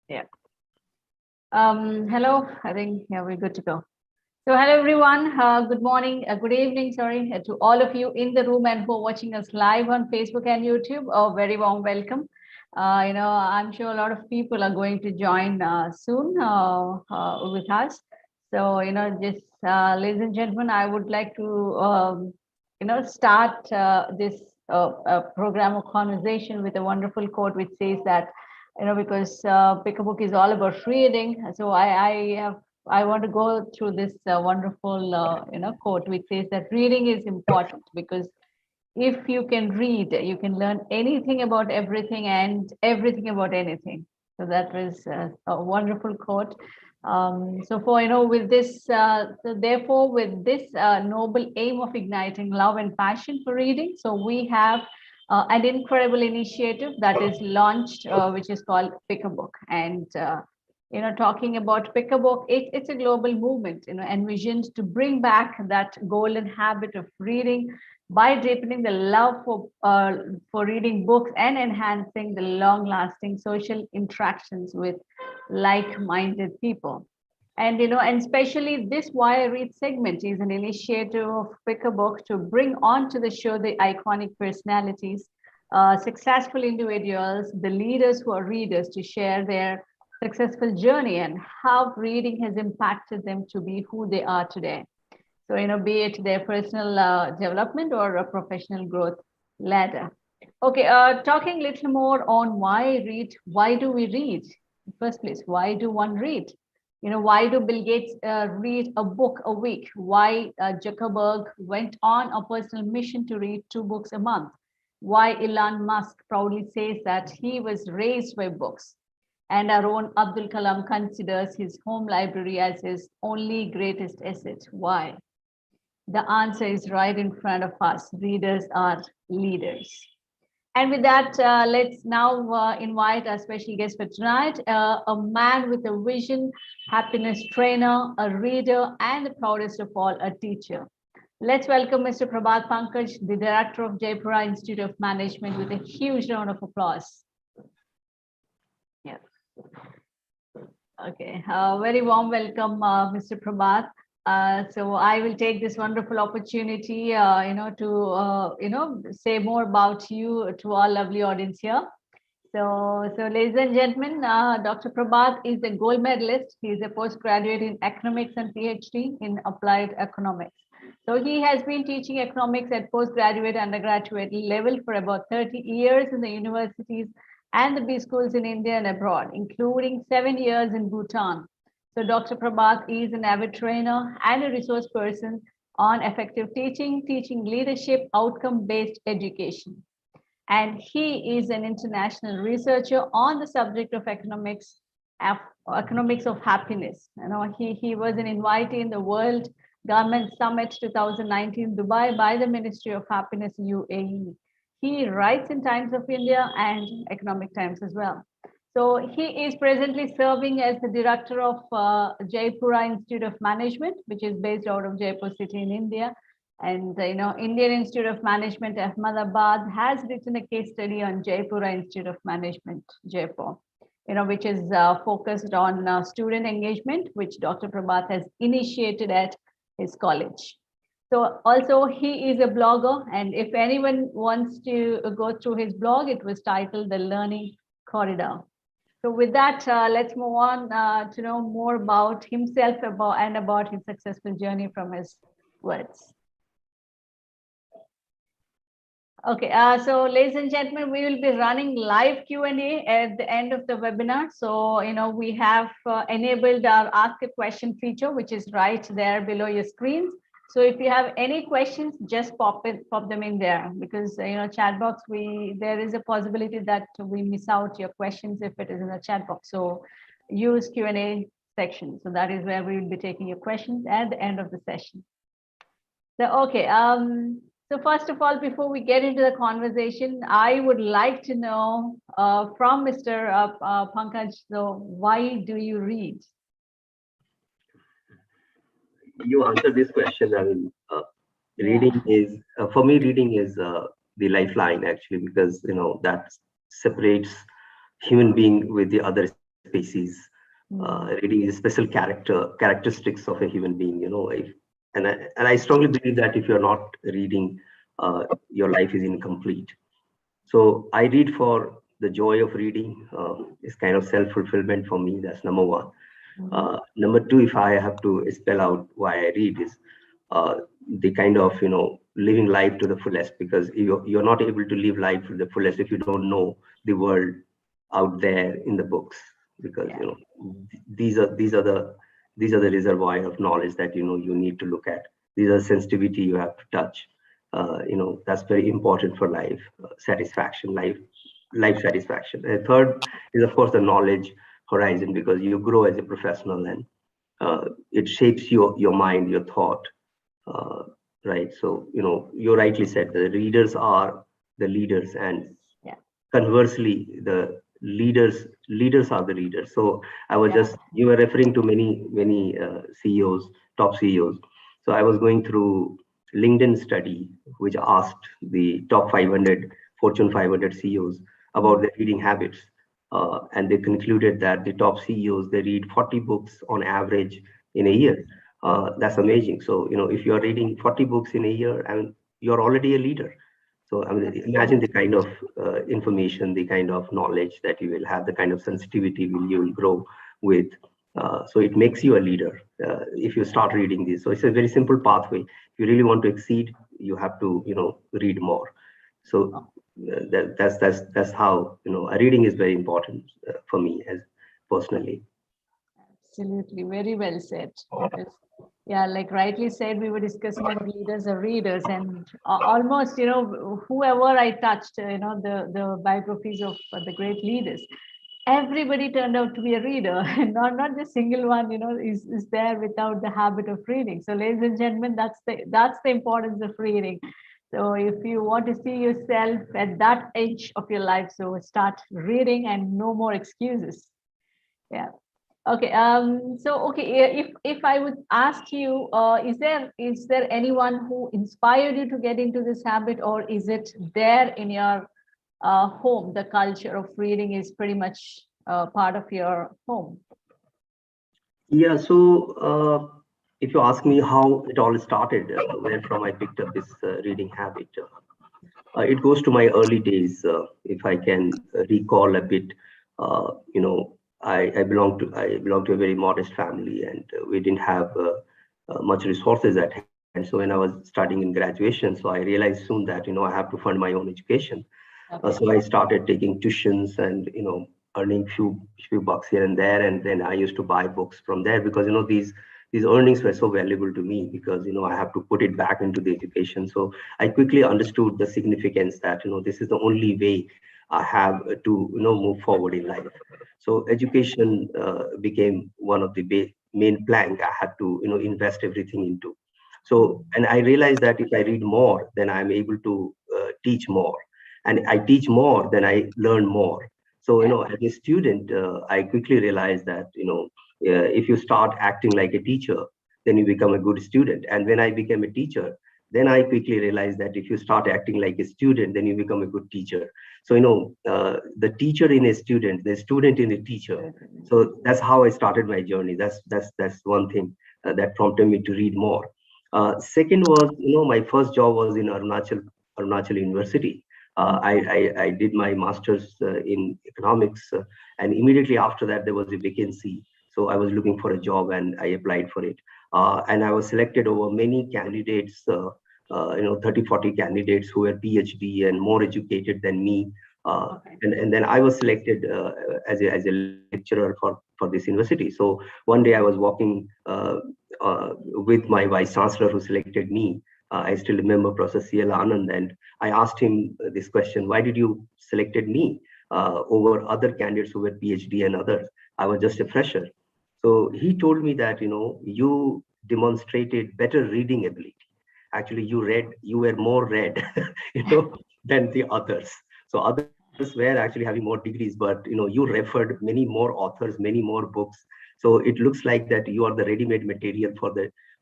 Yeah. Hello. I think yeah, we're good to go. So hello everyone. Good morning. Good evening. Sorry to all of you in the room and who are watching us live on Facebook and YouTube. A very warm welcome. I'm sure a lot of people are going to join soon with us. So just ladies and gentlemen, I would like to start this program of conversation with a wonderful quote which says that because Pick a Book is all about reading. So I want to go through this wonderful quote which says that reading is important because if you can read, you can learn anything about everything and everything about anything. So that was a wonderful quote. So for with this, so therefore with this noble aim of igniting love and passion for reading, so we have an incredible initiative that is launched, which is called Pick a Book. And talking about Pick a Book, it's a global movement, envisioned to bring back that golden habit of reading by deepening the love for reading books and enhancing the long-lasting social interactions with like-minded people. And especially this Why I Read segment is an initiative of Pick a Book to bring onto the show the iconic personalities, successful individuals, the leaders who are readers to share their successful journey and how reading has impacted them to be who they are today. So, be it their personal development or a professional growth ladder. Okay, talking a little more on why read. Why do we read? In the first place, why do one read? Why do Bill Gates read a book a week? Why Zuckerberg went on a personal mission to read 2 books a month? Why Elon Musk proudly says that he was raised by books? And our own Abdul Kalam considers his home library as his only greatest asset. Why? The answer is right in front of us. Readers are leaders. And with that, let's now invite our special guest for tonight, a man with a vision, happiness trainer, a reader, and the proudest of all, a teacher. Let's welcome Mr. Prabhat Pankaj, the director of Jaipura Institute of Management, with a huge round of applause. Yeah. Okay, very warm welcome, Mr. Prabhat. So I will take this wonderful opportunity, to say more about you to our lovely audience here. So ladies and gentlemen, Dr. Prabhat is a gold medalist. He is a postgraduate in economics and PhD in applied economics. So he has been teaching economics at postgraduate, undergraduate level for about 30 years in the universities and the B schools in India and abroad, including 7 years in Bhutan. So Dr. Prabhat is an avid trainer and a resource person on effective teaching, teaching leadership, outcome-based education. And he is an international researcher on the subject of economics of happiness. He was an invitee in the World Government Summit 2019 Dubai by the Ministry of Happiness UAE. He writes in Times of India and Economic Times as well. So he is presently serving as the director of Jaipura Institute of Management, which is based out of Jaipur city in India. And Indian Institute of Management Ahmedabad has written a case study on Jaipura Institute of Management, Jaipur, which is focused on student engagement, which Dr. Prabhat has initiated at his college. So also he is a blogger, and if anyone wants to go through his blog, it was titled The Learning Corridor. So with that, let's move on to know more about himself and about his successful journey from his words. Okay, so ladies and gentlemen, we will be running live Q&A at the end of the webinar. So, we have enabled our Ask a Question feature, which is right there below your screens. So if you have any questions, just pop them in there, because chat box, there is a possibility that we miss out your questions if it is in the chat box. So use Q&A section. So that is where we will be taking your questions at the end of the session. So okay, so first of all, before we get into the conversation, I would like to know from Mr. Pankaj, so why do you read? You answered this question. I mean, reading is for me. Reading is the lifeline, actually, because that separates human being with the other species. Mm. Reading is special characteristics of a human being. And I strongly believe that if you're not reading, your life is incomplete. So I read for the joy of reading. It's kind of self-fulfillment for me. That's number one. Mhm. Number two, if I have to spell out why I read, is uh, the kind of living life to the fullest, because you're not able to live life to the fullest if you don't know the world out there in the books, because Yeah. these are the reservoir of knowledge that you need to look at. These are sensitivity you have to touch. That's very important for life satisfaction, life satisfaction. And third is, of course, the knowledge horizon, because you grow as a professional, and it shapes your mind, your thought. uh, right? So, you rightly said the readers are the leaders, and Yeah. conversely, the leaders are the readers. So Yeah. you were referring to many CEOs, top CEOs. So I was going through LinkedIn study, which asked the top 500 Fortune 500 CEOs about Mm. their reading habits. And they concluded that the top CEOs, they read 40 books on average in a year. That's amazing. So, if you're reading 40 books in a year, and you're already a leader. So, I mean, imagine the Absolutely. kind of information, the kind of knowledge that you will have, the kind of sensitivity you will grow with. So it makes you a leader if you start reading this. So it's a very simple pathway. If you really want to exceed, you have to, read more. So that's how, reading is very important for me as personally. Absolutely, very well said. Because, yeah, like rightly said, we were discussing about leaders or readers, and almost, whoever I touched, the biographies of the great leaders, everybody turned out to be a reader, and not just single one, is there without the habit of reading. So, ladies and gentlemen, that's the importance of reading. So, if you want to see yourself at that age of your life, so start reading and no more excuses. Yeah. Okay. So, okay, if I would ask you, is there anyone who inspired you to get into this habit, or is it there in your home? The culture of reading is pretty much part of your home. Yeah. So if you ask me how it all started, where from I picked up this reading habit, it goes to my early days. If I can recall a bit, I belong to a very modest family, and we didn't have much resources at hand. So when I was studying in graduation, so I realized soon that I have to fund my own education. Okay. So I started taking tuitions, and earning few bucks here and there, and then I used to buy books from there, because these earnings were so valuable to me, because I have to put it back into the education. So I quickly understood the significance that this is the only way I have to move forward in life. So education became one of the main plank I had to invest everything into. So, and I realized that if I read more, then I'm able to teach more, and I teach more, then I learn more. So, Yeah. as a student, I quickly realized that, if you start acting like a teacher, then you become a good student. And when I became a teacher, then I quickly realized that if you start acting like a student, then you become a good teacher. So, the teacher in a student, the student in a teacher. So that's how I started my journey. That's one thing that prompted me to read more. Second was, my first job was in Arunachal University. I did my master's in economics, and immediately after that, there was a vacancy. So I was looking for a job, and I applied for it. And I was selected over many candidates, 30, 40 candidates who were PhD and more educated than me. Okay. And then I was selected as a lecturer for this university. So one day I was walking with my vice chancellor who selected me. I still remember Professor C.L. Anand, and I asked him this question: why did you selected me over other candidates who were PhD and others? I was just a fresher. So he told me that you demonstrated better reading ability. Actually, you were more read, than the others. So others were actually having more degrees, but you referred many more authors, many more books. So it looks like that you are the ready-made material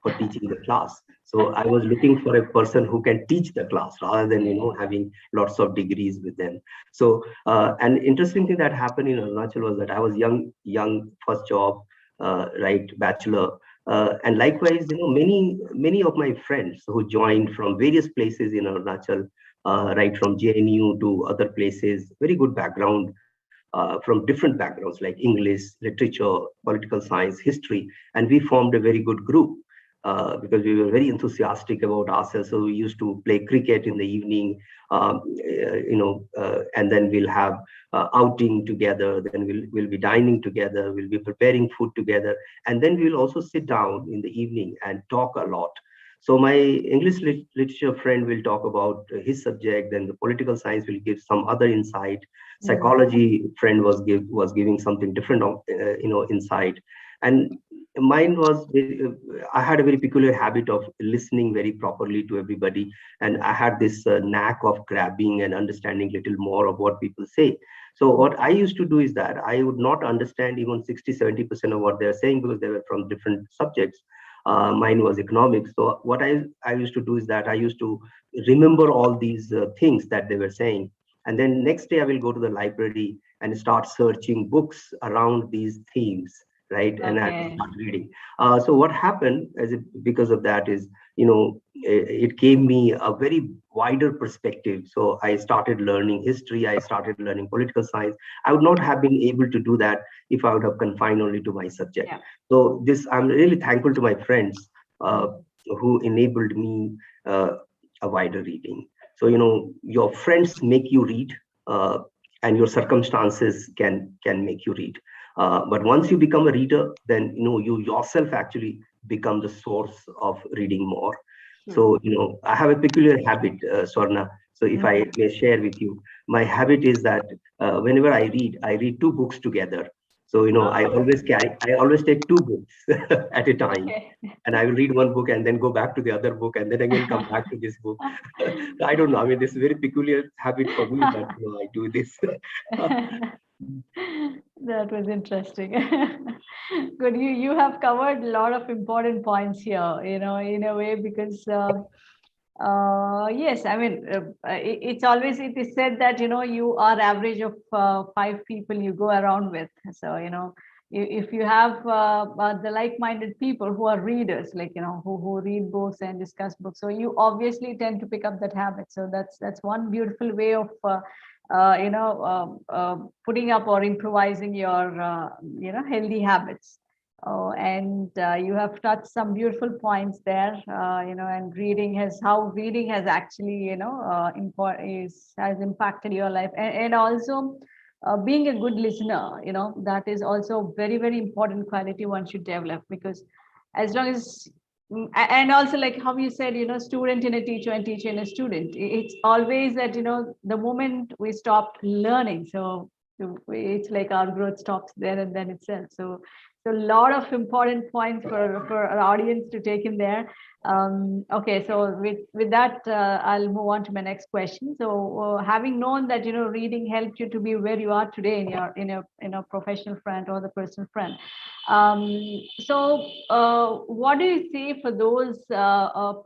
for teaching the class. So I was looking for a person who can teach the class rather than having lots of degrees with them. So an interesting thing that happened in Arunachal was that I was young, first job, right, bachelor. And likewise, many of my friends who joined from various places in Arunachal, right from JNU to other places, very good background, from different backgrounds like English, literature, political science, history, and we formed a very good group. Because we were very enthusiastic about ourselves, so we used to play cricket in the evening, and then we'll have outing together. Then we'll be dining together. We'll be preparing food together, and then we'll also sit down in the evening and talk a lot. So my English literature friend will talk about his subject, then the political science will give some other insight. Psychology friend was giving something different, insight. And mine was, I had a very peculiar habit of listening very properly to everybody, and I had this knack of grabbing and understanding little more of what people say. So what I used to do is that I would not understand even 60-70% of what they're saying, because they were from different subjects. Mine was economics. So what I used to do is that I used to remember all these things that they were saying. And then next day I will go to the library and start searching books around these themes, right? And I will Okay. start reading. So what happened because of that is, it gave me a very wider perspective. So I started learning history. I started learning political science. I would not have been able to do that if I would have confined only to my subject. Yeah. So I'm really thankful to my friends uh, Mm. who enabled me a wider reading. So your friends make you read, and your circumstances can make you read. But once you become a reader, then you yourself actually become the source of reading more. True. So I have a peculiar habit, Swarna. So if I Mm. may share with you, my habit is that whenever I read two books together. So Oh, I always take two books at a time, okay. and I will read one book and then go back to the other book and then again come back to this book. I don't know. I mean, this is a very peculiar habit for me, but I do this. That was interesting. Good. You have covered a lot of important points here, in a way, because yes, I mean, it's always, it is said that, you are average of five people you go around with. So, if you have the like-minded people who are readers, like, who read books and discuss books, so you obviously tend to pick up that habit. So that's one beautiful way of, putting up or improvising your, healthy habits. Oh, and you have touched some beautiful points there, and how reading has actually, has impacted your life, and also being a good listener, that is also very, very important quality one should develop, because as long as, and also like how you said, student in a teacher and teacher in a student, it's always that, the moment we stop learning, so it's like our growth stops there and then itself. So a lot of important points for our audience to take in there. Okay, so with that, I'll move on to my next question. So, having known that, reading helped you to be where you are today in your professional front or the personal front. What do you say for those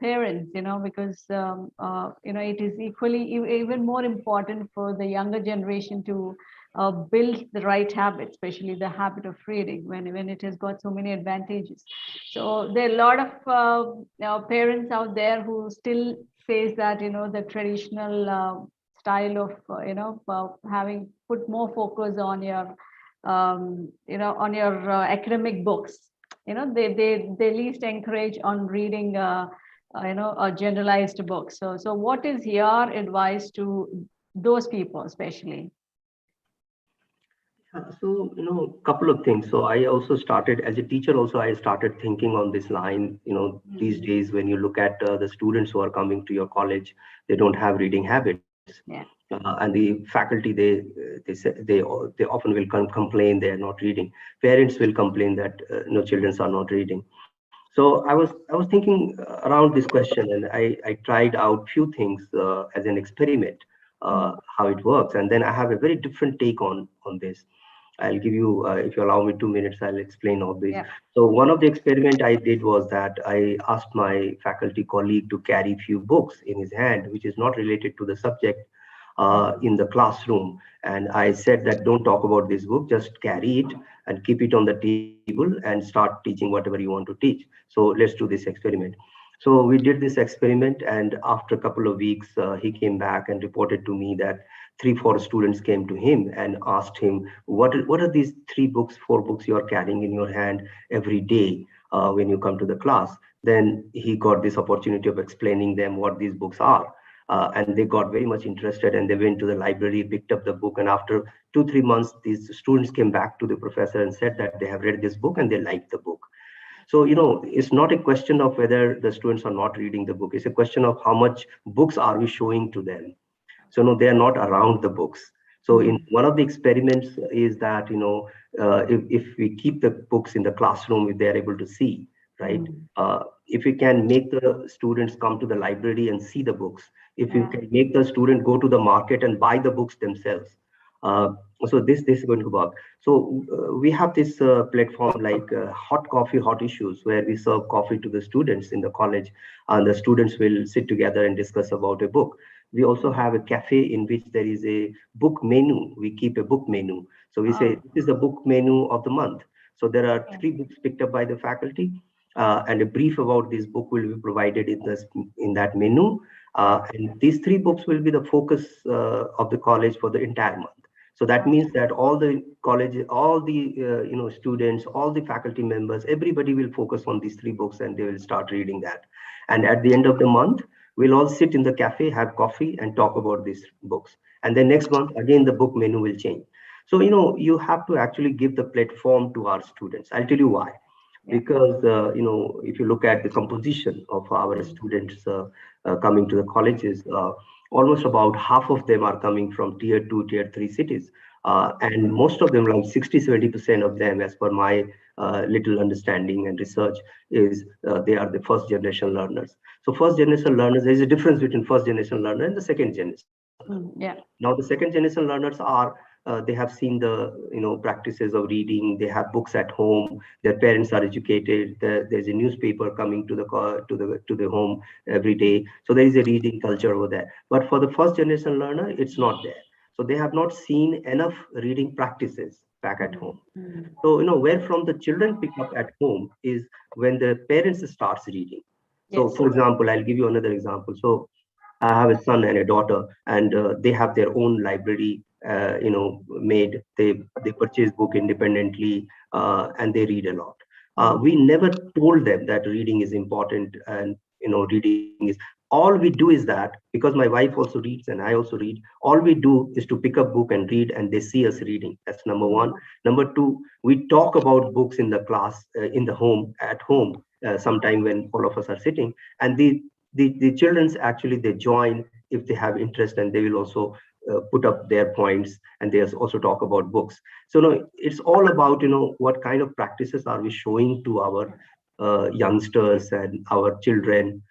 parents? Because it is equally even more important for the younger generation to build the right habit, especially the habit of reading, when it has got so many advantages. So there are a lot of parents out there who still says that, the traditional style of, having put more focus on your, on your academic books. They least encourage on reading, a generalized book. So what is your advice to those people, especially? So, couple of things. So I also started as a teacher, also I started thinking on this line. These Mm. days when you look at the students who are coming to your college, they don't have reading habits. Yeah. And the faculty, they often will complain they are not reading. Parents will complain that no, children are not reading. So I was thinking around this question, and I tried out few things as an experiment, Mm. how it works, and then I have a very different take on this. I'll give you, if you allow me 2 minutes, I'll explain all this. Yeah. So one of the experiment I did was that I asked my faculty colleague to carry few books in his hand, which is not related to the subject in the classroom. And I said that don't talk about this book, just carry it and keep it on the table and start teaching whatever you want to teach. So let's do this experiment. So we did this experiment, and after a couple of weeks, he came back and reported to me that 3, 4 students came to him and asked him, what are these 3 books, 4 books you are carrying in your hand every day when you come to the class? Then he got this opportunity of explaining them what these books are. And they got very much interested, and they went to the library, picked up the book. And after 2, 3 months, these students came back to the professor and said that they have read this book and they liked the book. So, it's not a question of whether the students are not reading the book. It's a question of how much books are we showing to them. So no, they are not around the books. So in one of the experiments is that, if we keep the books in the classroom, if they are able to see, right? If we can make the students come to the library and see the books, if you Yeah. can make the student go to the market and buy the books themselves, uh, so this is going to work. So we have this platform like hot coffee, hot issues, where we serve coffee to the students in the college, and the students will sit together and discuss about a book. We also have a cafe in which there is a book menu. We keep a book menu. So we say, Oh, this is the book menu of the month. So there are okay. 3 books picked up by the faculty, and a brief about this book will be provided in that menu. And these 3 books will be the focus of the college for the entire month. So that Okay. means that all the college, all the students, all the faculty members, everybody will focus on these 3 books, and they will start reading that. And at the end of the month, we'll all sit in the cafe, have coffee, and talk about these books. And then next month, again, the book menu will change. So, you have to actually give the platform to our students. I'll tell you why. Yeah. Because, if you look at the composition of our students coming to the colleges, almost about half of them are coming from tier 2, tier 3 cities. And most of them, like 60, 70% of them, as per my little understanding and research, is they are the first generation learners. So first generation learners, there is a difference between first generation learner and the second generation learner. Yeah. Now the second generation learners are they have seen the practices of reading. They have books at home. Their parents are educated. There's a newspaper coming to the home every day. So there is a reading culture over there. But for the first generation learner, it's not there. So they have not seen enough reading practices back at home. So, where from the children pick up at home is when the parents starts reading. So, Yes. for example, I'll give you another example. So, I have a son and a daughter, and they have their own library, made. They purchase book independently, and they read a lot. We never told them that reading is important, and reading is all we do is that, because my wife also reads and I also read. All we do is to pick up book and read, and they see us reading. That's number one. Number two, we talk about books in the class, in the home, at home, sometime when all of us are sitting, and the children's actually they join if they have interest, and they will also put up their points, and they also talk about books. So no, it's all about what kind of practices are we showing to our youngsters and our children.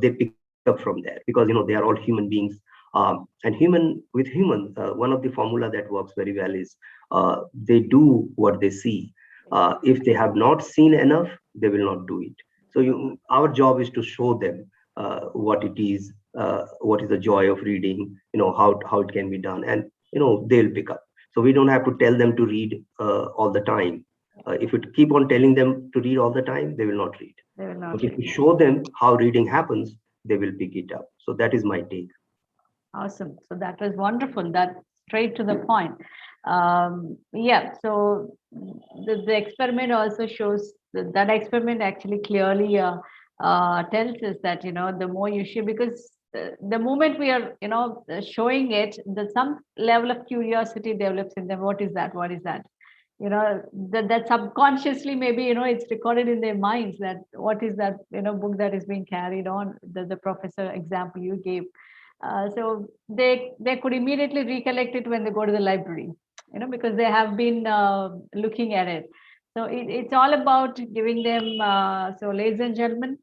They pick up from there, because they are all human beings. And human, one of the formula that works very well is they do what they see. If they have not seen enough, they will not do it. So our job is to show them what it is, what is the joy of reading, how it can be done, and they'll pick up. So we don't have to tell them to read all the time. If you keep on telling them to read all the time, they will not read. They will But not if read. you show them how reading happens, they will pick it up. So that is my take. Awesome. So that was wonderful. That's straight to the point. Yeah. So the experiment also shows that experiment actually clearly tells us that the more you share, because the moment we are showing it, the some level of curiosity develops in them. What is that? What is that? That subconsciously maybe it's recorded in their minds that what is that book that is being carried on, the professor example you gave. So they could immediately recollect it when they go to the library, because they have been looking at it. So it's all about giving them. So, ladies and gentlemen,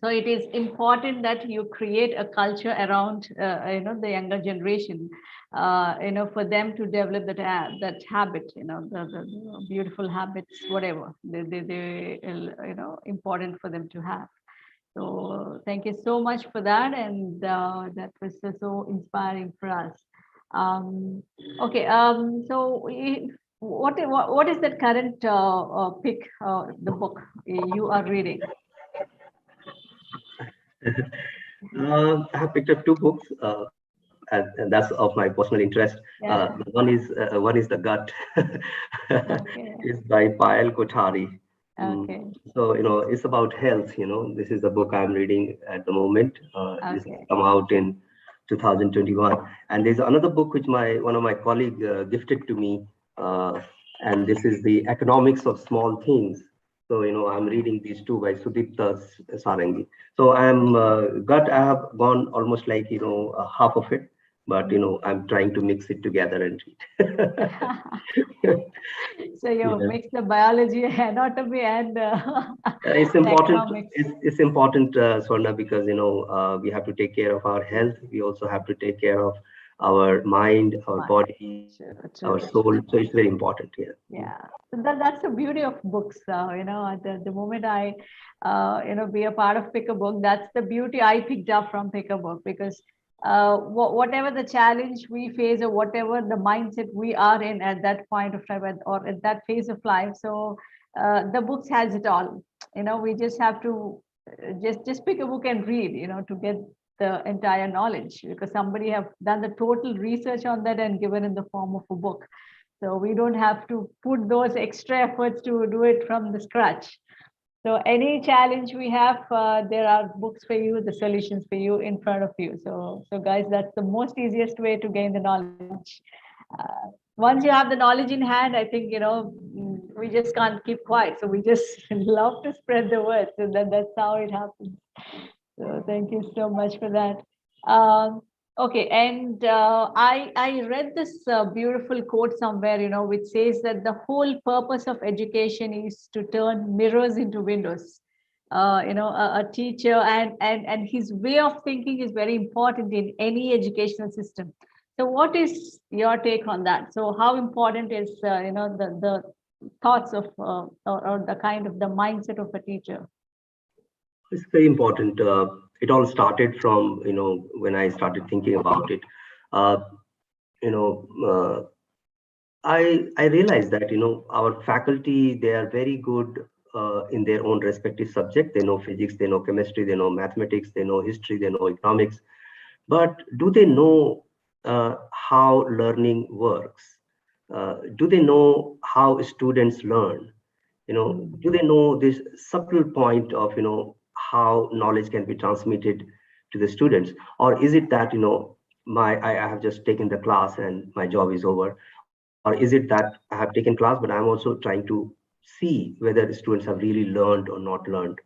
So it is important that you create a culture around the younger generation, for them to develop that habit, the beautiful habits, whatever they important for them to have. So thank you so much for that, and that was so inspiring for us. um, okay. What is that current pick, the book you are reading? I have picked up two books, and that's of my personal interest. Yeah. One is The Gut. Okay. It's by Payal Kothari. Mm, Okay. So, it's about health. This is the book I'm reading at the moment. This has Okay. come out in 2021. And there's another book which one of my colleague gifted to me, uh, and this is The Economics of Small Things. So, I'm reading these two by Sudipta Sarangi. So gut, I have gone almost like, half of it, but, Mm. I'm trying to mix it together and read. So you Yeah. mix the biology, anatomy, and It's the important. economics. It's important, Swarna, because we have to take care of our health. We also have to take care of our mind, our Fine. body, True, our true, soul. true. So it's very important. Yeah. Yeah. So that's the beauty of books. The moment I, be a part of Pick a Book, that's the beauty I picked up from Pick a Book, because whatever the challenge we face, or whatever the mindset we are in at that point of time, or at that phase of life, so the books has it all. We just have to just pick a book and read, to get the entire knowledge, because somebody have done the total research on that and given in the form of a book. So we don't have to put those extra efforts to do it from the scratch. So any challenge we have, there are books for you, the solutions for you in front of you. So guys, that's the most easiest way to gain the knowledge. Once you have the knowledge in hand, I think, we just can't keep quiet. So we just love to spread the word. So that's how it happens. So thank you so much for that. Okay, and I read this beautiful quote somewhere, which says that the whole purpose of education is to turn mirrors into windows. A teacher and his way of thinking is very important in any educational system. So, what is your take on that? So, how important is the thoughts of or the kind of the mindset of a teacher? It's very important. It all started from, when I started thinking about it. Uh, you know, I realized that our faculty, they are very good in their own respective subject. They know physics, they know chemistry, they know mathematics, they know history, they know economics. But do they know how learning works? Do they know how students learn? Do they know this subtle point of how knowledge can be transmitted to the students, or is it that I have just taken the class and my job is over, or is it that I have taken class but I'm also trying to see whether the students have really learned or not learned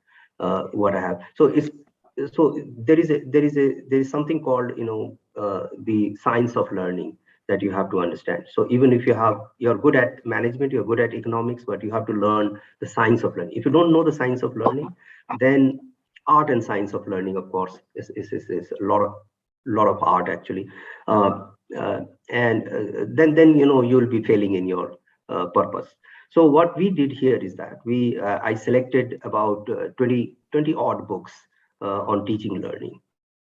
what I have. So there is something called the science of learning that you have to understand. So even if you're good at management, you're good at economics, but you have to learn the science of learning. If you don't know the science of learning, then art and science of learning, of course, is a lot of art actually. Uh, and then you'll be failing in your purpose. So what we did here is that I selected about 20 odd books on teaching learning.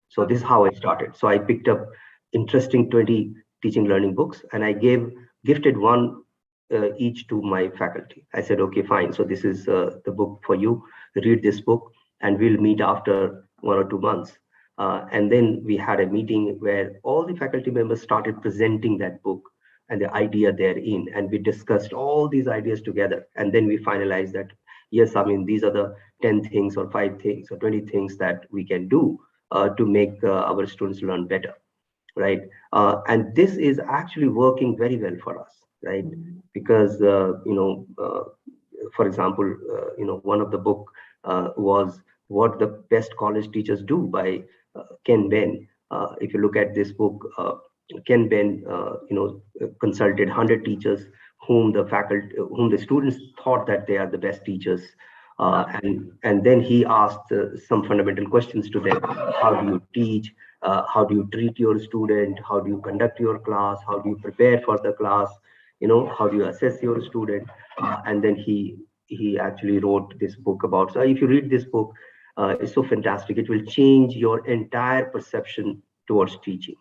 So this is how I started. So I picked up interesting 20 teaching learning books, and I gifted one each to my faculty. I said, okay, fine. So this is the book for you. Read this book, and we'll meet after 1 or 2 months. And then we had a meeting where all the faculty members started presenting that book and the idea therein, and we discussed all these ideas together. And then we finalized that, yes, I mean, these are the 10 things or 5 things or 20 things that we can do to make our students learn better, right? And this is actually working very well for us, right? Because for example, one of the book was What the Best College Teachers Do by Ken Ben. If you look at this book, Ken Ben, consulted 100 teachers whom the students thought that they are the best teachers And then he asked some fundamental questions to them. How do you teach? How do you treat your student? How do you conduct your class? How do you prepare for the class? How do you assess your student? And then he actually wrote this book about. So if you read this book, it's so fantastic. It will change your entire perception towards teaching,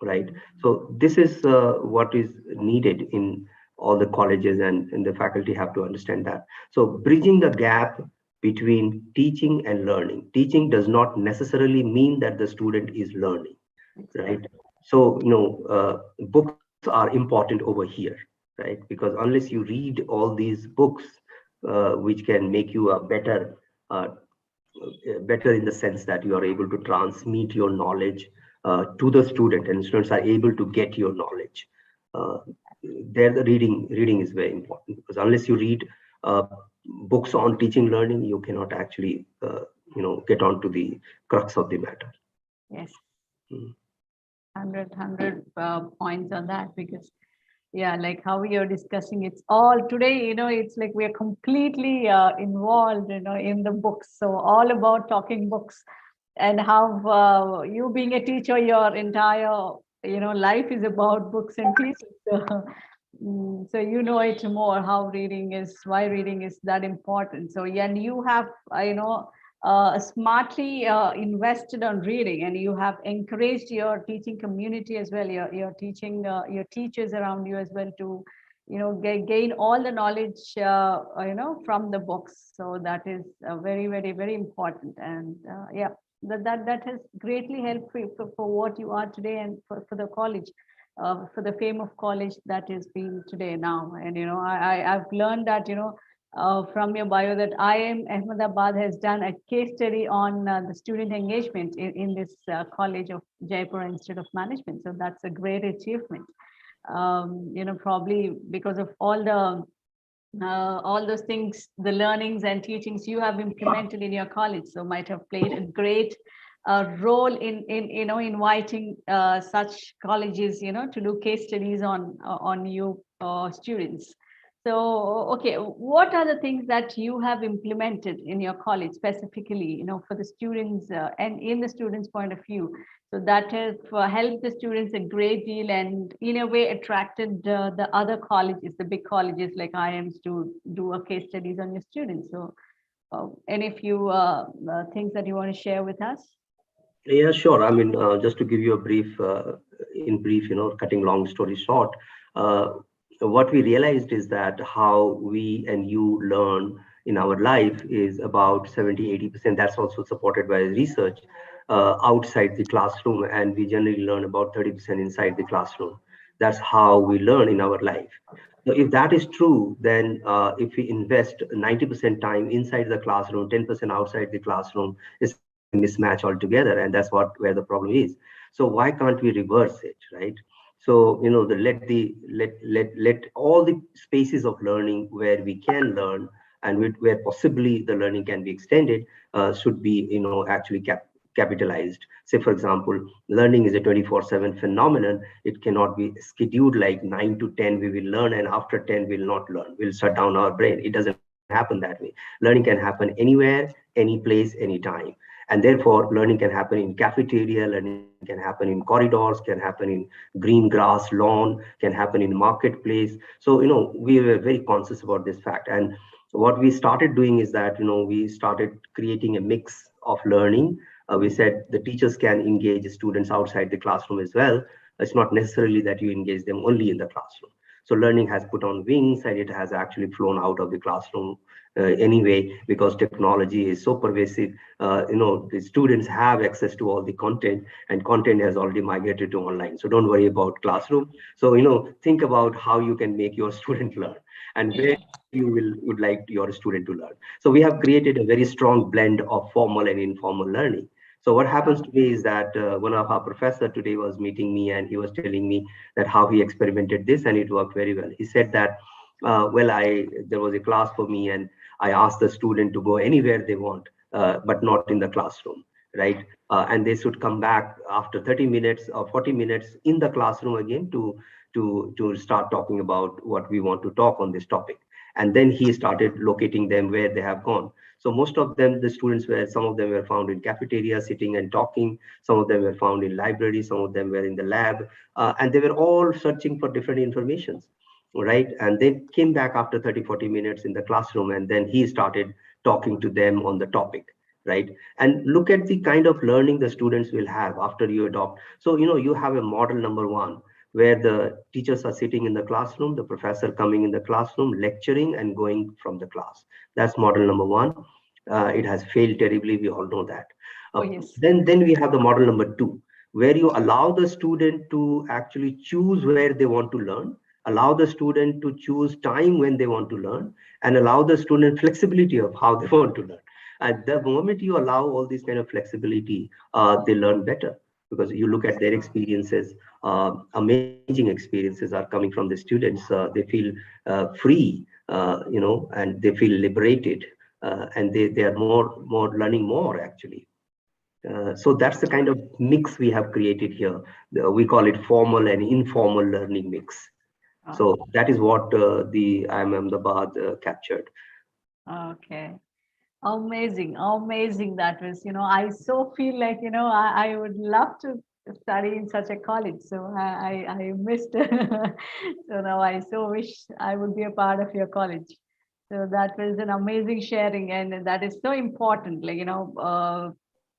right? So this is what is needed in all the colleges, and the faculty have to understand that. So bridging the gap between teaching and learning. Teaching does not necessarily mean that the student is learning, right? So books are important over here, right? Because unless you read all these books, which can make you a uh, better in the sense that you are able to transmit your knowledge to the student, and students are able to get your knowledge. Uh, there, the reading is very important, because unless you read uh, books on teaching learning, you cannot actually get on to the crux of the matter. Yes. Mm. 100 points on that, because yeah, like how we are discussing, it's all today, it's like we are completely involved, in the books. So all about talking books, and how you being a teacher, your entire, life is about books and teaching. So, so it more, how reading is, why reading is that important. So yeah, and you have, smartly invested on reading, and you have encouraged your teaching community as well, your teaching, your teachers around you as well, to gain all the knowledge from the books. So that is very, very, very important. And yeah, that has greatly helped for what you are today, and for the college, for the fame of college that is being today now. And I've learned that from your bio that IIM Ahmedabad has done a case study on the student engagement in this college of Jaipur Institute of Management. So that's a great achievement. Probably because of all those things, the learnings and teachings you have implemented in your college, so might have played a great role in inviting such colleges to do case studies on you students. So okay, what are the things that you have implemented in your college specifically, for the students, and in the students point of view, so that has helped the students a great deal, and in a way attracted the other colleges, the big colleges like IIMs, to do a case studies on your students. So any few things that you want to share with us? Yeah, sure. I mean, just to give you a brief, in brief, cutting long story short, uh, what we realized is that how we and you learn in our life is about 70-80%. That's also supported by research outside the classroom, and we generally learn about 30% inside the classroom. That's how we learn in our life. So if that is true, then if we invest 90% time inside the classroom, 10% outside the classroom, it's a mismatch altogether, and that's where the problem is. So why can't we reverse it, right? So let all the spaces of learning where we can learn, and where possibly the learning can be extended, should be actually capitalized. Say, for example, learning is a 24/7 phenomenon. It cannot be scheduled like 9 to 10 we will learn, and after 10 we'll not learn, we'll shut down our brain. It doesn't happen that way. Learning can happen anywhere, any place, anytime. And therefore learning can happen in cafeteria, learning can happen in corridors, can happen in green grass lawn, can happen in marketplace. So we were very conscious about this fact, and what we started doing is that we started creating a mix of learning. We said the teachers can engage students outside the classroom as well. It's not necessarily that you engage them only in the classroom. So learning has put on wings, and it has actually flown out of the classroom anyway, because technology is so pervasive. The students have access to all the content, and content has already migrated to online. So don't worry about classroom. So think about how you can make your student learn, and where you would like your student to learn. So we have created a very strong blend of formal and informal learning. So what happens today is that one of our professor today was meeting me, and he was telling me that how he experimented this, and it worked very well. He said that, well, there was a class for me, and I asked the student to go anywhere they want, but not in the classroom, right? And they should come back after 30 minutes or 40 minutes in the classroom again to start talking about what we want to talk on this topic. And then he started locating them where they have gone. So most of them, the students were, some of them were found in cafeteria sitting and talking, some of them were found in library, some of them were in the lab, and they were all searching for different informations, right? And they came back after 30-40 minutes in the classroom, and then he started talking to them on the topic, right? And look at the kind of learning the students will have after you adopt. So you have a model number one, where the teachers are sitting in the classroom, the professor coming in the classroom, lecturing and going from the class. That's model number one. It has failed terribly, we all know that. Oh, yes. Then we have the model number two, where you allow the student to actually choose where they want to learn, allow the student to choose time when they want to learn, and allow the student flexibility of how they want to learn. At the moment you allow all this kind of flexibility, they learn better, because you look at their experiences. Amazing experiences are coming from the students. They feel free, and they feel liberated, and they are more learning more actually. So that's the kind of mix we have created here. We call it formal and informal learning mix. So that is what the IIM Ahmedabad captured. Okay. Amazing, amazing. That was, I so feel like, I would love to study in such a college. So I missed. So now I so wish I would be a part of your college. So that was an amazing sharing, and that is so important. Like,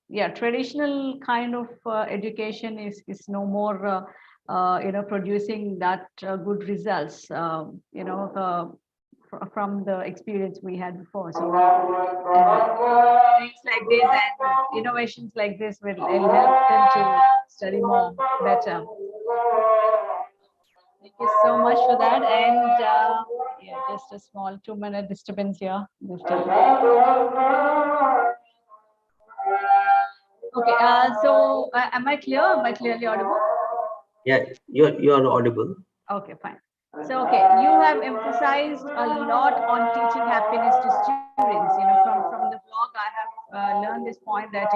yeah, traditional kind of education is no more, producing that good results. From the experience we had before. So things like this and innovations like this will help them to study more better. Thank you so much for that. And yeah, just a small 2-minute disturbance here. Okay, so am I clear? Am I clearly audible? Yeah, you're audible. Okay, fine. So, okay, you have emphasized a lot on teaching happiness to students. From the blog, I have learned this point that,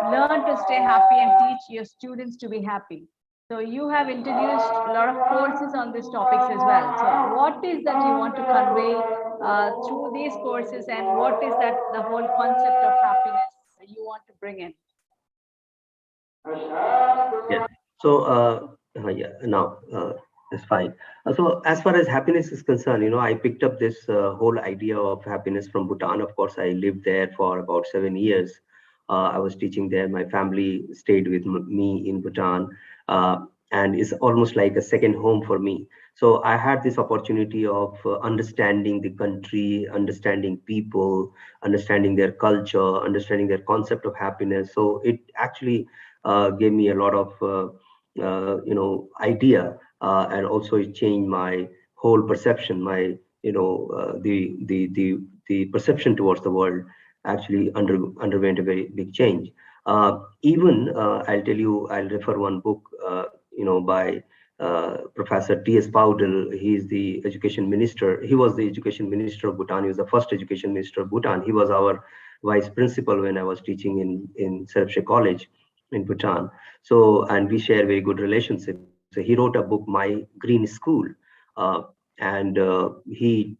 learn to stay happy and teach your students to be happy. So, you have introduced a lot of courses on these topics as well. So, what is that you want to convey through these courses, and what is that the whole concept of happiness you want to bring in? Yeah. So yeah, now it's fine. So as far as happiness is concerned, I picked up this whole idea of happiness from Bhutan. Of course, I lived there for about 7 years. I was teaching there. My family stayed with me in Bhutan, and it's almost like a second home for me. So I had this opportunity of understanding the country, understanding people, understanding their culture, understanding their concept of happiness. So it actually gave me a lot of idea, and also it changed my whole perception. My the perception towards the world actually underwent a very big change. Even I'll refer one book by Professor T.S. Paudel. He's the education minister. He was the education minister of Bhutan. He was the first education minister of Bhutan. He was our vice principal when I was teaching in Serapshe College in Bhutan. So, and we share very good relationship. So he wrote a book, My Green School, and he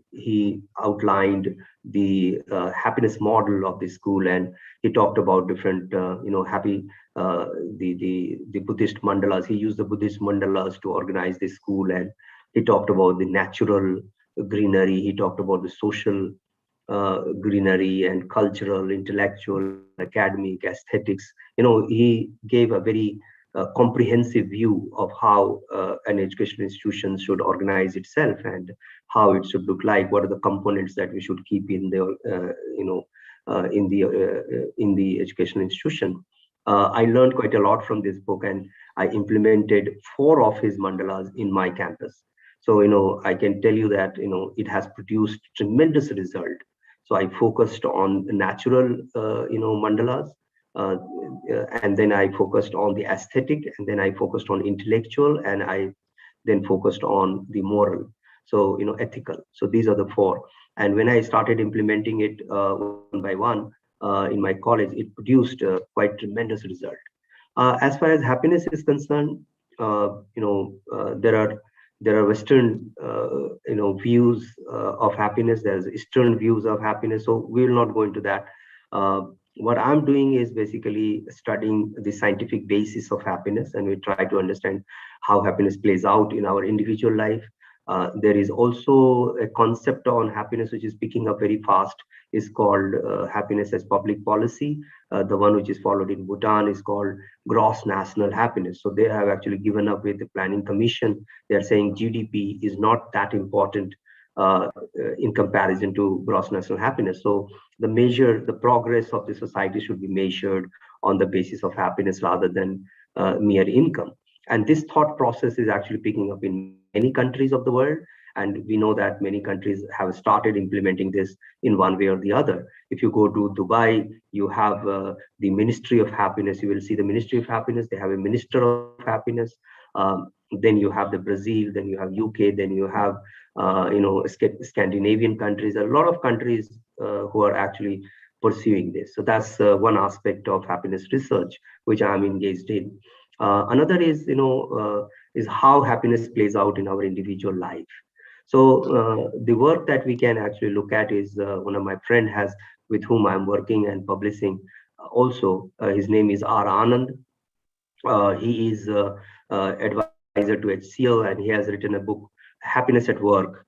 outlined the happiness model of the school, and he talked about different, happy, the Buddhist mandalas. He used the Buddhist mandalas to organize the school, and he talked about the natural greenery. He talked about the social greenery and cultural, intellectual, academic, aesthetics. He gave a very comprehensive view of how an educational institution should organize itself and how it should look like. What are the components that we should keep in the, in the educational institution? I learned quite a lot from this book, and I implemented 4 of his mandalas in my campus. So, I can tell you that, it has produced tremendous result. So I focused on natural, mandalas, and then I focused on the aesthetic, and then I focused on intellectual, and I then focused on the moral. So, ethical. So these are the 4. And when I started implementing it one by one in my college, it produced quite tremendous result. As far as happiness is concerned, there are Western views of happiness. There's Eastern views of happiness. So we will not go into that. Uh, what I'm doing is basically studying the scientific basis of happiness, and we try to understand how happiness plays out in our individual life. There is also a concept on happiness which is picking up very fast, is called happiness as public policy. The one which is followed in Bhutan is called gross national happiness. So they have actually given up with the planning commission. They're saying GDP is not that important in comparison to gross national happiness. So the progress of the society should be measured on the basis of happiness rather than mere income. And this thought process is actually picking up in many countries of the world. And we know that many countries have started implementing this in one way or the other. If you go to Dubai, you have the Ministry of Happiness. You will see the Ministry of Happiness. They have a Minister of Happiness. Then you have the Brazil. Then you have UK. Then you have Scandinavian countries. A lot of countries who are actually pursuing this. So that's one aspect of happiness research which I'm engaged in. Another is how happiness plays out in our individual life. So the work that we can actually look at is one of my friend has with whom I'm working and publishing. Also, his name is R. Anand. He is advisor to HCL, and he has written a book, Happiness at Work.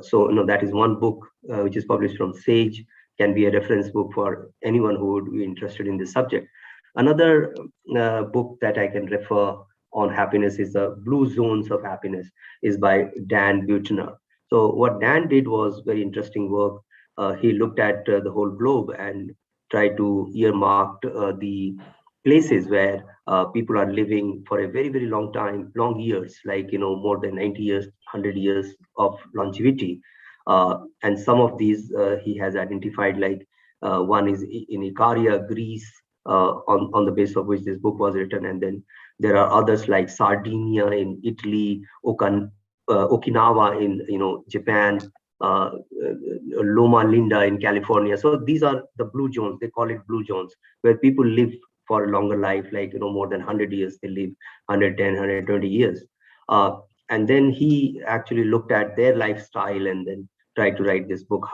So that is one book which is published from Sage, can be a reference book for anyone who would be interested in this subject. Another book that I can refer on happiness is The Blue Zones of Happiness, is by Dan Buettner. So what Dan did was very interesting work. He looked at the whole globe and tried to earmark the places where people are living for a very, very long time, long years, like, more than 90 years, 100 years of longevity. And some of these he has identified, like one is in Ikaria, Greece, on the basis of which this book was written. And then there are others like Sardinia in Italy, Okinawa in Japan, Loma Linda in California. So these are the blue zones. They call it blue zones, where people live for a longer life, like more than 100 years. They live 110, 120 years. And then he actually looked at their lifestyle and then tried to write this book,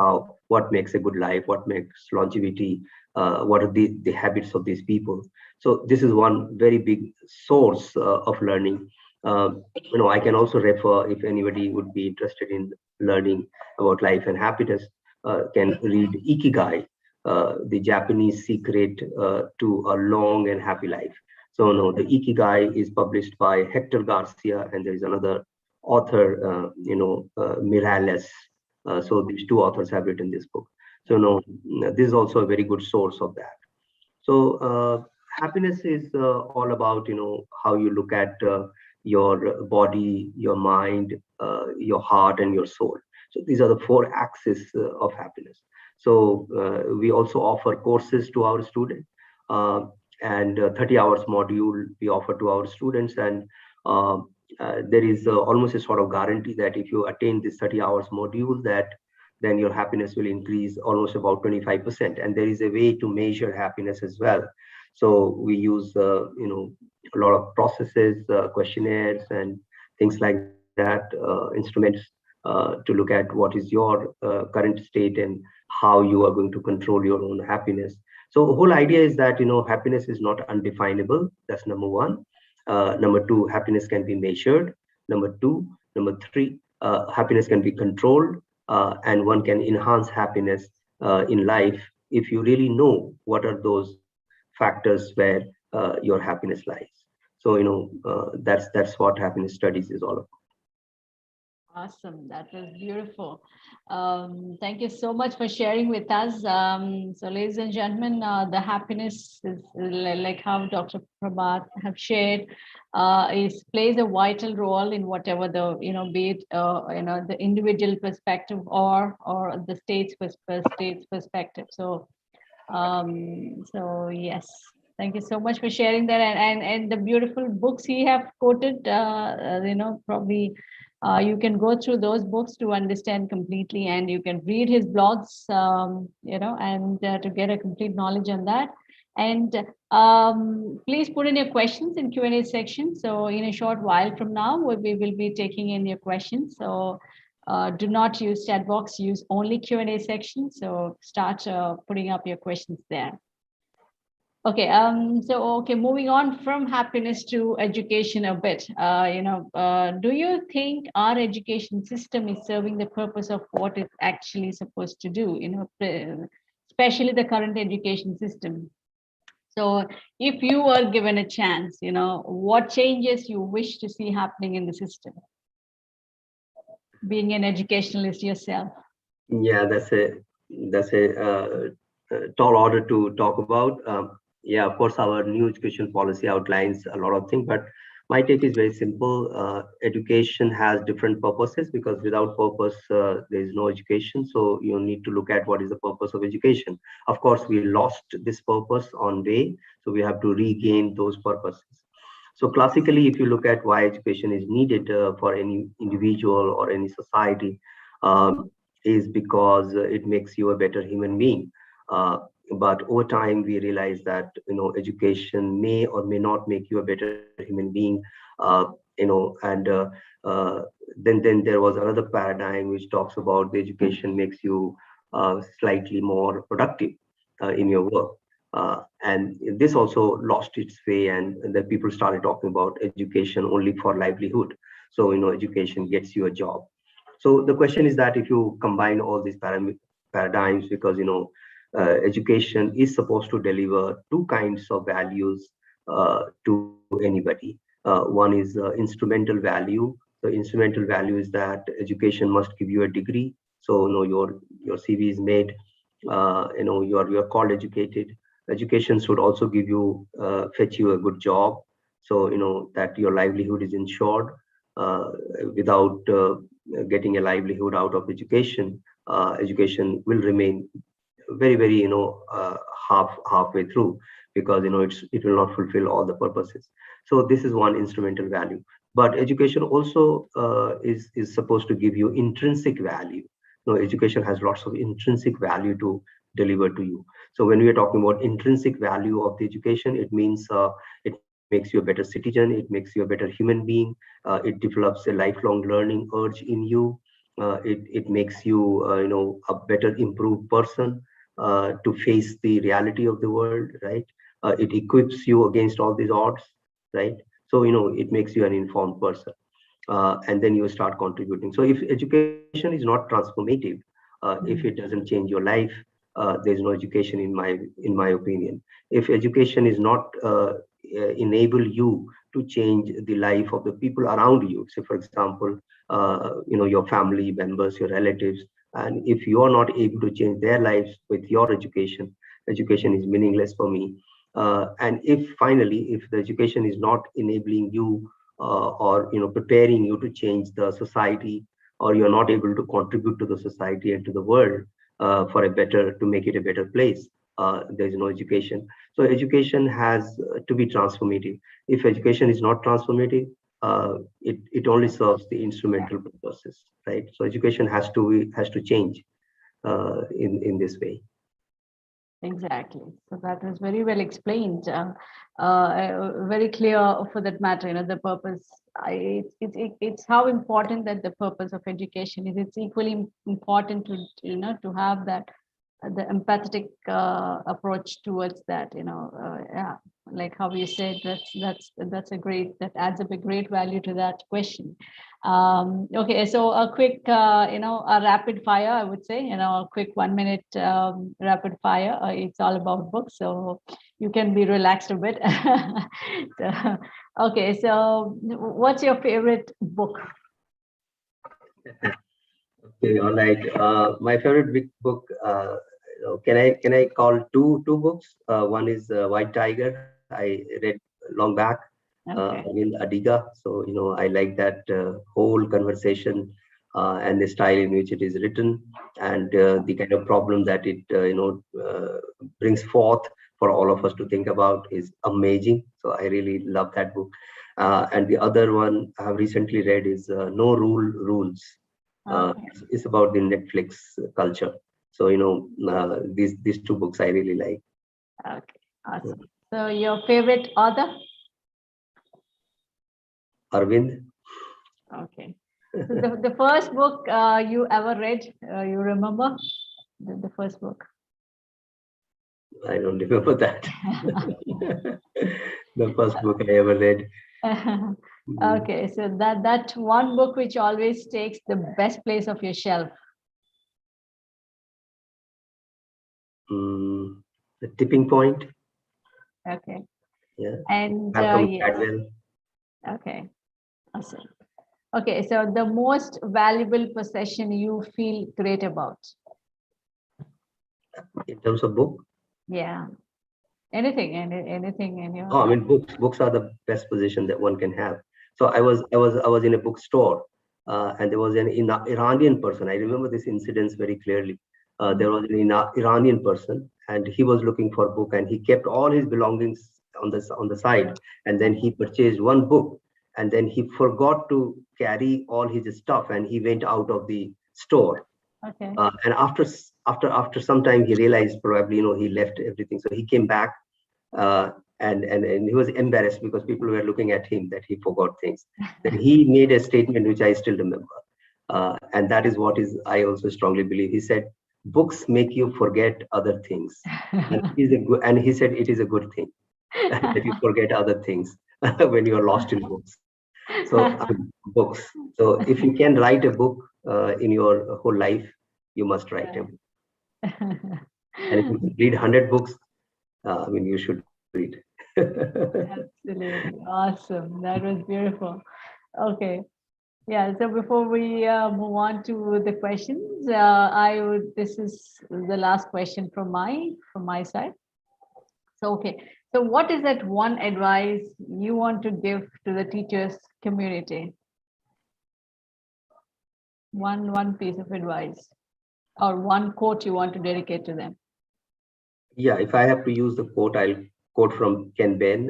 what makes a good life, what makes longevity, what are the habits of these people. So this is one very big source of learning. I can also refer, if anybody would be interested in learning about life and happiness, can read Ikigai, the Japanese secret to a long and happy life. So no, the Ikigai is published by Hector Garcia, and there is another author, Miralles. So these two authors have written this book. So no, this is also a very good source of that. So happiness is all about how you look at your body, your mind, your heart, and your soul. So these are the four axes of happiness. So we also offer courses to our students, and 30 hours module we offer to our students. And there is almost a sort of guarantee that if you attain this 30 hours module, that then your happiness will increase almost about 25%. And there is a way to measure happiness as well. So we use a lot of processes, questionnaires, and things like that, instruments to look at what is your current state and how you are going to control your own happiness. So the whole idea is that happiness is not undefinable. That's number one. Number two, happiness can be measured. Number three, happiness can be controlled, and one can enhance happiness in life if you really know what are those factors where your happiness lies. So that's what happiness studies is all about. Awesome. That was beautiful. Thank you so much for sharing with us. So, ladies and gentlemen, the happiness is like how Dr. Prabhat have shared, plays a vital role in whatever the be it the individual perspective or the state's perspective. So, yes. Thank you so much for sharing that, and the beautiful books he have quoted. Probably you can go through those books to understand completely, and you can read his blogs, and to get a complete knowledge on that. And please put in your questions in Q&A section. So in a short while from now, we will be taking in your questions. So Do not use chat box, use only Q&A section. So start putting up your questions there. Okay, okay, moving on from happiness to education a bit. Do you think our education system is serving the purpose of what it's actually supposed to do? Especially the current education system. So, if you were given a chance, what changes you wish to see happening in the system? Being an educationalist yourself. Yeah, that's a tall order to talk about. Yeah, of course, our new education policy outlines a lot of things, but my take is very simple. Education has different purposes because without purpose, there is no education. So you need to look at what is the purpose of education. Of course, we lost this purpose on way, so we have to regain those purposes. So classically, if you look at why education is needed for any individual or any society, is because it makes you a better human being. But over time, we realize that education may or may not make you a better human being. And then there was another paradigm which talks about the education makes you slightly more productive in your work. And this also lost its way, and the people started talking about education only for livelihood. So education gets you a job. So the question is that if you combine all these paradigms, because education is supposed to deliver two kinds of values to anybody. One is instrumental value. So instrumental value is that education must give you a degree. So your CV is made. You're called educated. Education should also give you fetch you a good job. So that your livelihood is ensured. Without getting a livelihood out of education, education will remain very halfway through, because it will not fulfill all the purposes. So this is one instrumental value. But education also is supposed to give you intrinsic value. Education has lots of intrinsic value to deliver to you. So when we are talking about intrinsic value of the education, it means it makes you a better citizen, it makes you a better human being, it develops a lifelong learning urge in you, it makes you a better improved person to face the reality of the world, right? It equips you against all these odds, right? So it makes you an informed person, and then you start contributing. So if education is not transformative, if it doesn't change your life, there's no education in my opinion. If education is not enable you to change the life of the people around you, say for example, your family members, your relatives, and if you are not able to change their lives with your education, education is meaningless for me. And if finally, if the education is not enabling you or preparing you to change the society, or you're not able to contribute to the society and to the world to make it a better place, there is no education. So education has to be transformative. If education is not transformative, it only serves the instrumental purposes, right? So education has to change in this way. Exactly. So that was very well explained. Very clear for that matter. The purpose. It's how important that the purpose of education is. It's equally important to have that the empathetic approach towards that. Yeah, like how you said, that's a great, that adds up a great value to that question. Okay, so a quick, a rapid fire, I would say, a quick 1 minute rapid fire. It's all about books, so you can be relaxed a bit. So, okay, so what's your favorite book? Okay, all right. My favorite big book. Can I call two books? One is White Tiger. I read long back. Okay. Arvind Adiga. So I like that whole conversation and the style in which it is written, and the kind of problem that it brings forth for all of us to think about is amazing. So I really love that book. And the other one I have recently read is No Rules. Okay. It's about the Netflix culture. So these two books I really like. Okay. Awesome. So your favorite author? Arvind. Okay. So the first book you ever read, you remember? The first book. I don't remember that. The first book I ever read. Mm, Okay, so that one book which always takes the best place of your shelf. The Tipping Point. Okay, Yeah. and Malcolm yes, Gladwell. okay, awesome. Okay, so the most valuable possession you feel great about. In terms of book. Yeah, anything in Oh, I your. mean, books are the best position that one can have. So I was in a bookstore, and there was an Iranian person. I remember this incident very clearly. There was an Iranian person, and he was looking for a book, and he kept all his belongings on the side, and then he purchased one book, and then he forgot to carry all his stuff, and he went out of the store. Okay. And after some time, he realized probably he left everything. So he came back, uh, and he was embarrassed because people were looking at him that he forgot things. Then he made a statement which I still remember, and that is what is I also strongly believe. He said, "Books make you forget other things," and he said it is a good thing that you forget other things when you are lost in books. So I mean, books. So if you can write a book in your whole life, you must write a book. And if you read 100 books, I mean, you should read. Absolutely awesome. That was beautiful. Okay. Yeah. So before we move on to the questions, I would. This is the last question from my side. So okay. So what is that one advice you want to give to the teachers community? One piece of advice or one quote you want to dedicate to them. Yeah, if I have to use the quote, I'll quote from Ken Ben,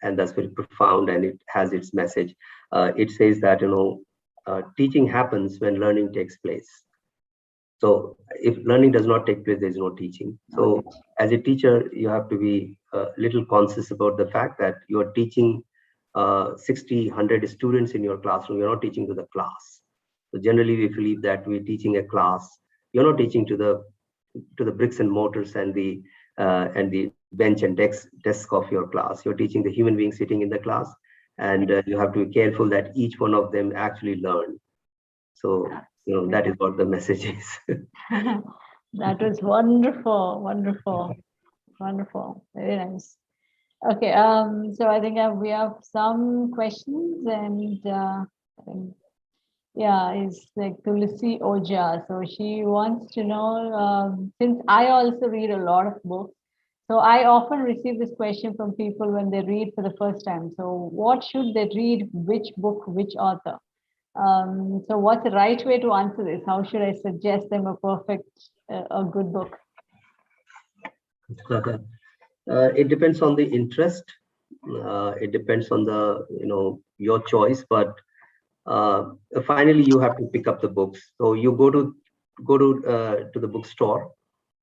and that's very profound and it has its message. It says that, teaching happens when learning takes place. So if learning does not take place, there's no teaching. So Okay. as a teacher, you have to be a little conscious about the fact that you're teaching 60, 100 students in your classroom. You're not teaching to the class. So generally, we believe that we're teaching a class. You're not teaching to the bricks and mortars and the bench and desk of your class. You're teaching the human being sitting in the class, and you have to be careful that each one of them actually learn. So that is Absolutely. what the message is. That was wonderful, wonderful, wonderful. Very nice. Okay, so I think we have some questions, and I think, yeah, it's like Tulsi Oja. So she wants to know, since I also read a lot of books, so I often receive this question from people when they read for the first time. So what should they read? Which book? Which author? So what's the right way to answer this? How should I suggest them a good book? It depends on the interest. It depends on your choice, but finally you have to pick up the books. So you go to the bookstore.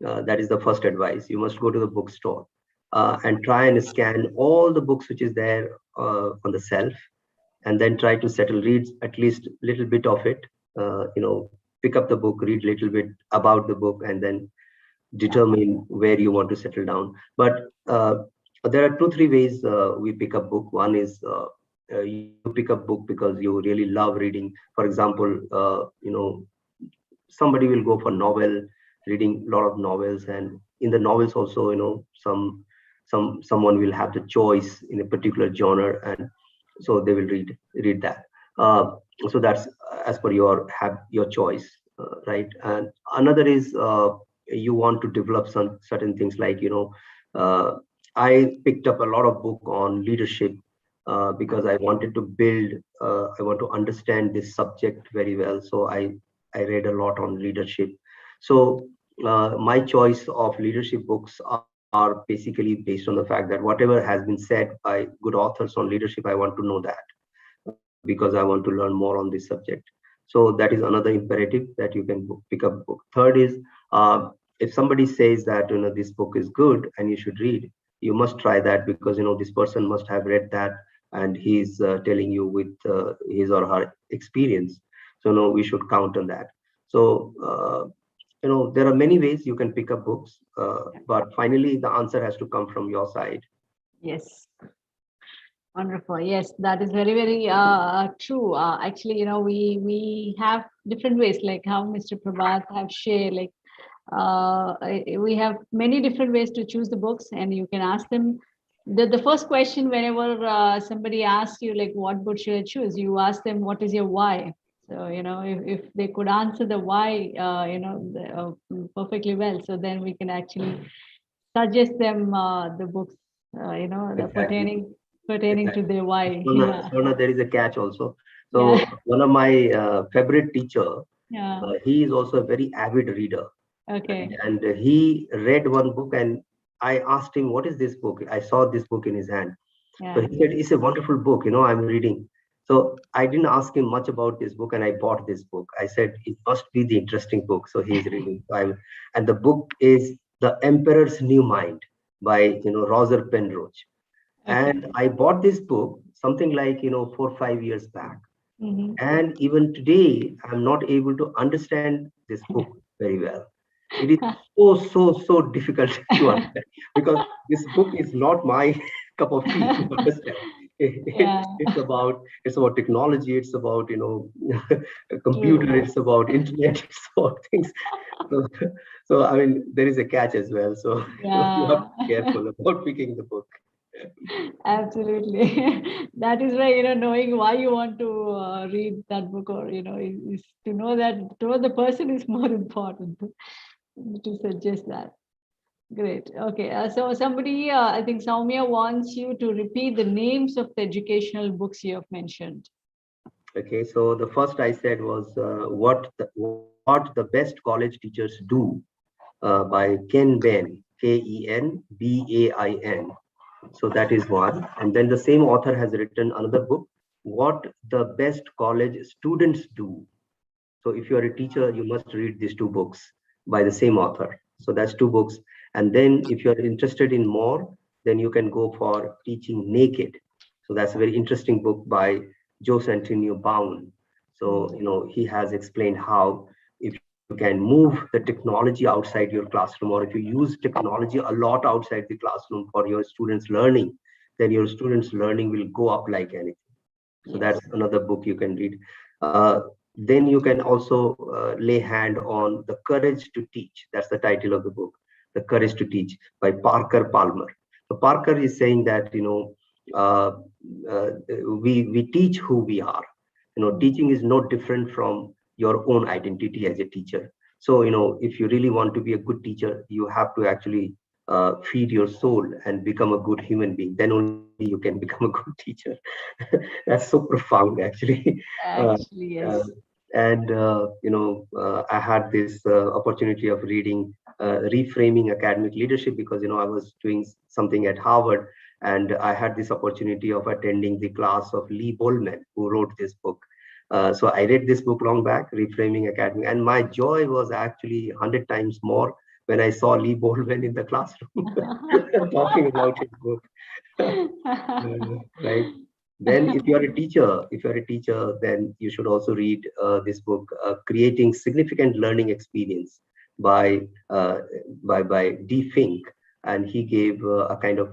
That is the first advice. You must go to the bookstore and try and scan all the books which is there on the shelf, and then try to read at least a little bit of it. Pick up the book, read a little bit about the book, and then determine where you want to settle down. But there are two, three ways we pick up book. One is you pick up book because you really love reading. For example, somebody will go for novel, reading a lot of novels, and in the novels also, someone will have the choice in a particular genre, and so they will read that. So that's as per your choice, right? And another is you want to develop some certain things like uh, I picked up a lot of book on leadership because I wanted to I want to understand this subject very well. So I read a lot on leadership. So my choice of leadership books are basically based on the fact that whatever has been said by good authors on leadership, I want to know that because I want to learn more on this subject. So that is another imperative that you can pick up book. Third is if somebody says that this book is good and you should read, you must try that because this person must have read that and he's telling you with his or her experience. So no, we should count on that. So there are many ways you can pick up books, but finally the answer has to come from your side. Yes. Wonderful. Yes, that is very, very true. Actually, we have different ways, like how Mr. Prabhat have shared. Like we have many different ways to choose the books, and you can ask them. The first question whenever somebody asks you, like, what book should I choose? You ask them, what is your why? So if they could answer the why, perfectly well, so then we can actually suggest them the books, the Exactly. pertaining to Exactly. their why. Yeah. Swarna, there is a catch also. Yeah. So one of my favorite teacher, Yeah. he is also a very avid reader, Okay. and he read one book, and I asked him, "What is this book?" I saw this book in his hand. So Yeah. he said, "It's a wonderful book. I'm reading." So I didn't ask him much about this book, and I bought this book. I said, "It must be the interesting book." So he is reading. And the book is "The Emperor's New Mind" by Roger Penrose. Okay. And I bought this book something like 4 or 5 years back. Hmm. And even today, I'm not able to understand this book very well. It is so difficult to understand because this book is not my cup of tea to understand. Yeah. It's about technology. It's about a True. computer. It's about internet. It's about things. So, so I mean, there is a catch as well. So you have Yeah. to be careful about picking the book. Absolutely. That is why, knowing why you want to read that book, or, is to know that to know the person is more important to suggest that. Great. Okay. So somebody, I think Soumya wants you to repeat the names of the educational books you have mentioned. Okay, so the first I said was what the best college teachers do by Ken Bain, Kenbain. So that is one. And then the same author has written another book, What the Best College Students Do. So if you are a teacher, you must read these two books by the same author. So that's two books. And then if you're interested in more, then you can go for Teaching Naked. So that's a very interesting book by Jose Antonio Bound. So, he has explained how if you can move the technology outside your classroom, or if you use technology a lot outside the classroom for your students' learning, then your students' learning will go up like anything. So Yes. that's another book you can read. Then you can also lay hand on The Courage to Teach. That's the title of the book, The Courage to Teach by Parker Palmer. So Parker is saying that uh, uh, we teach who we are. Teaching is no different from your own identity as a teacher. So if you really want to be a good teacher, you have to actually feed your soul and become a good human being. Then only you can become a good teacher. That's so profound, actually. Uh, Actually, uh, yes. and I had this opportunity of reading Reframing Academic Leadership because I was doing something at Harvard, and I had this opportunity of attending the class of Lee Bolman, who wrote this book. So I read this book long back, Reframing Academy, and my joy was actually 100 times more when I saw Lee Bolman in the classroom talking about his book. Right. Then if you're a teacher, then you should also read this book, Creating Significant Learning Experience by uh, by D. Fink. And he gave a kind of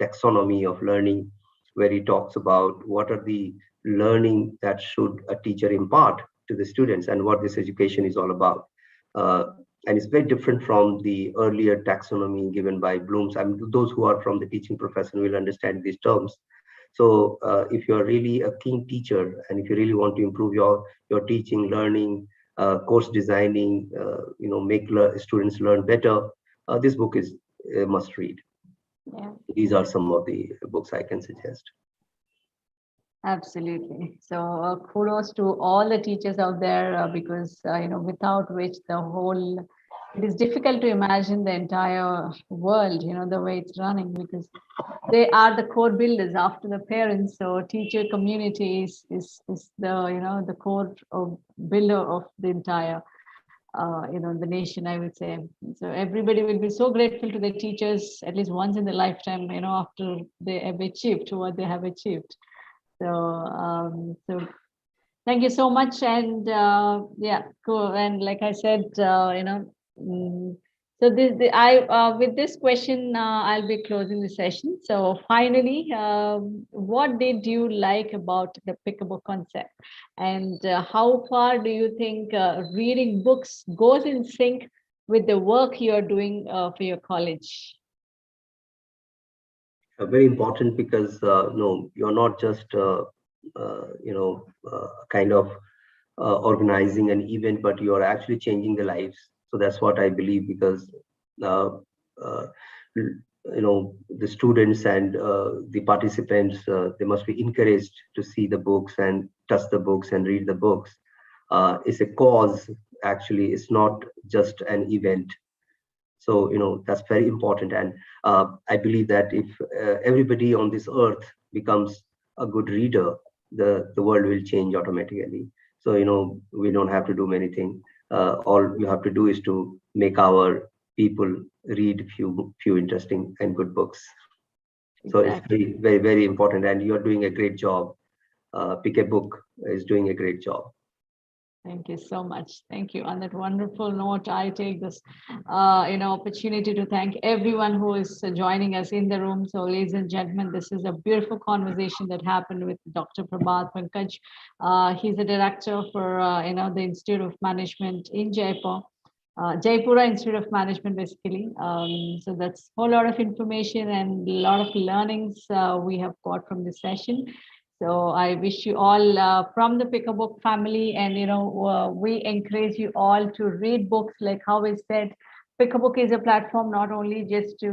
taxonomy of learning, where he talks about what are the learning that should a teacher impart to the students and what this education is all about. Uh, and it's very different from the earlier taxonomy given by Bloom's. I mean, those who are from the teaching profession will understand these terms. So if you're really a keen teacher, and if you really want to improve your teaching, learning, course designing, make students learn better, this book is a must read. Yeah. These are some of the books I can suggest. Absolutely. So kudos to all the teachers out there, because without which the whole it is difficult to imagine the entire world, the way it's running, because they are the core builders after the parents. So teacher community is the the core of builder of the entire the nation, I would say. So everybody will be so grateful to their teachers at least once in their lifetime, after they have achieved what they have achieved. So, Thank you so much. And yeah, cool. And like I said, so with this question, I'll be closing the session. So finally, what did you like about the pickable concept, and how far do you think reading books goes in sync with the work you're doing for your college? Very important because no, you're not just kind of organizing an event, but you are actually changing the lives. So that's what I believe, because uh, uh, the students and the participants, they must be encouraged to see the books and touch the books and read the books. It's a cause, actually. It's not just an event. So that's very important. And I believe that if everybody on this earth becomes a good reader, the world will change automatically. So we don't have to do anything. All you have to do is to make our people read few interesting and good books. So it's Exactly. very, very, very important, and you're doing a great job. Pick a book is doing a great job. Thank you so much. Thank you. On that wonderful note, I take this, opportunity to thank everyone who is joining us in the room. So, ladies and gentlemen, this is a beautiful conversation that happened with Dr. Prabhat Pankaj. He's the director for, the Institute of Management in Jaipur. Jaipura Institute of Management, basically. So that's a whole lot of information and a lot of learnings we have got from this session. So I wish you all from the Pick a Book family, and we encourage you all to read books. Like how we said, Pick a Book is a platform not only just to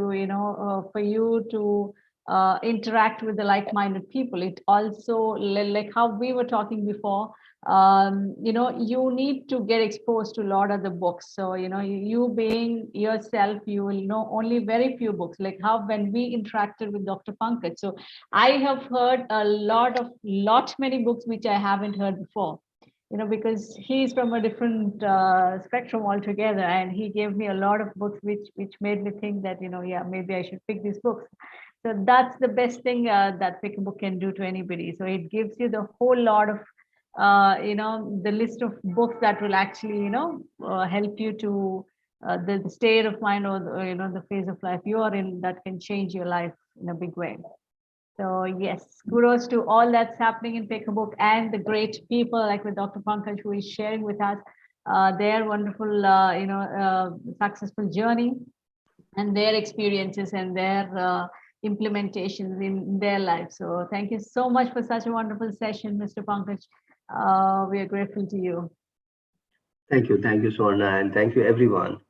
for you to interact with the like-minded people. It also, like how we were talking before, you need to get exposed to a lot of the books. So you being yourself, you will know only very few books. Like how when we interacted with Dr. Pankaj, so I have heard a lot many books which I haven't heard before, because he's from a different spectrum altogether, and he gave me a lot of books which made me think that yeah, maybe I should pick these books. So that's the best thing that pick a book can do to anybody. So it gives you the whole lot of the list of books that will actually help you to the state of mind, or the phase of life you are in, that can change your life in a big way. So yes, kudos to all that's happening in Pick a Book, and the great people like with Dr. Pankaj, who is sharing with us their wonderful, successful journey and their experiences and their implementations in their life. So thank you so much for such a wonderful session, Mr. Pankaj. We are grateful to you. Thank you, Swarna, and thank you, everyone.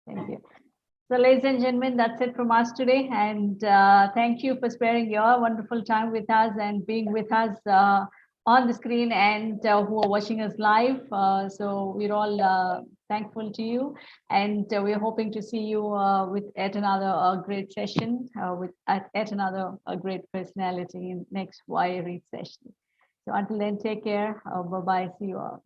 Thank you. So, ladies and gentlemen, that's it from us today. And thank you for sparing your wonderful time with us and being with us on the screen, and who are watching us live. So, we're all thankful to you. And we're hoping to see you with yet another great session, with yet another great personality in next Why Read session. So, until then, take care. Bye bye. See you all.